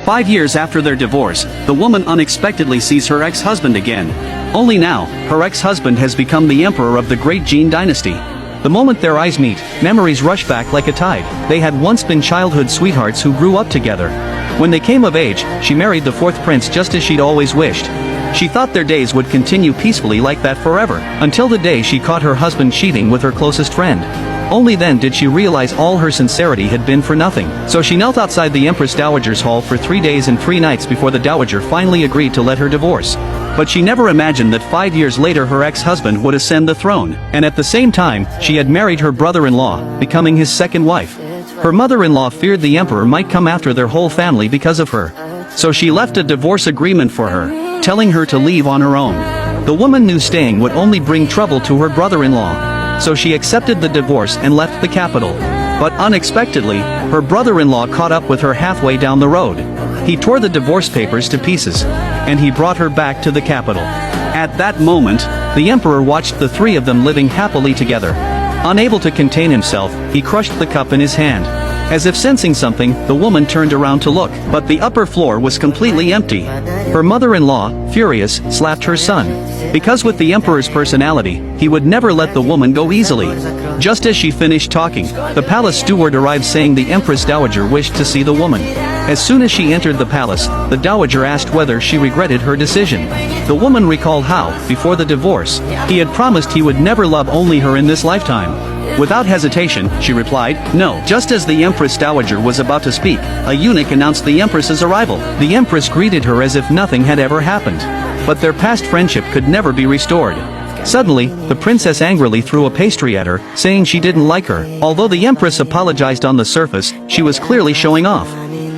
5 years after their divorce, the woman unexpectedly sees her ex-husband again. Only now, her ex-husband has become the emperor of the Great Jin dynasty. The moment their eyes meet, memories rush back like a tide. They had once been childhood sweethearts who grew up together. When they came of age, she married the fourth prince just as she'd always wished. She thought their days would continue peacefully like that forever, until the day she caught her husband cheating with her closest friend. Only then did she realize all her sincerity had been for nothing. So she knelt outside the Empress Dowager's hall for 3 days and 3 nights before the Dowager finally agreed to let her divorce. But she never imagined that 5 years later her ex-husband would ascend the throne, and at the same time, she had married her brother-in-law, becoming his second wife. Her mother-in-law feared the emperor might come after their whole family because of her. So she left a divorce agreement for her, telling her to leave on her own. The woman knew staying would only bring trouble to her brother-in-law. So she accepted the divorce and left the capital. But unexpectedly, her brother-in-law caught up with her halfway down the road. He tore the divorce papers to pieces, and he brought her back to the capital. At that moment, the emperor watched the 3 of them living happily together. Unable to contain himself, he crushed the cup in his hand. As if sensing something, the woman turned around to look, but the upper floor was completely empty. Her mother-in-law, furious, slapped her son. Because with the emperor's personality, he would never let the woman go easily. Just as she finished talking, the palace steward arrived saying the Empress Dowager wished to see the woman. As soon as she entered the palace, the Dowager asked whether she regretted her decision. The woman recalled how, before the divorce, he had promised he would never love only her in this lifetime. Without hesitation, she replied, "No." Just as the Empress Dowager was about to speak, a eunuch announced the Empress's arrival. The Empress greeted her as if nothing had ever happened. But their past friendship could never be restored. Suddenly, the princess angrily threw a pastry at her, saying she didn't like her. Although the Empress apologized on the surface, she was clearly showing off.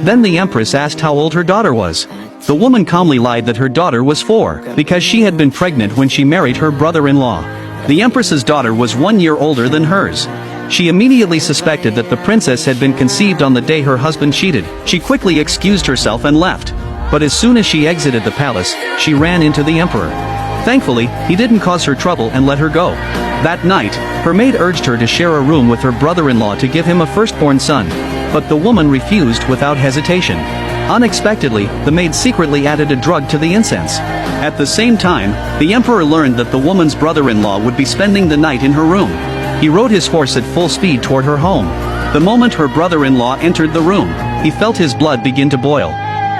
Then the Empress asked how old her daughter was. The woman calmly lied that her daughter was 4, because she had been pregnant when she married her brother-in-law. The Empress's daughter was 1 year older than hers. She immediately suspected that the princess had been conceived on the day her husband cheated. She quickly excused herself and left. But as soon as she exited the palace, she ran into the emperor. Thankfully, he didn't cause her trouble and let her go. That night, her maid urged her to share a room with her brother-in-law to give him a firstborn son. But the woman refused without hesitation. Unexpectedly, the maid secretly added a drug to the incense. At the same time, the emperor learned that the woman's brother-in-law would be spending the night in her room. He rode his horse at full speed toward her home. The moment her brother-in-law entered the room, he felt his blood begin to boil.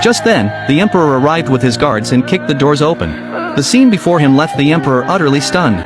Just then, the emperor arrived with his guards and kicked the doors open. The scene before him left the emperor utterly stunned.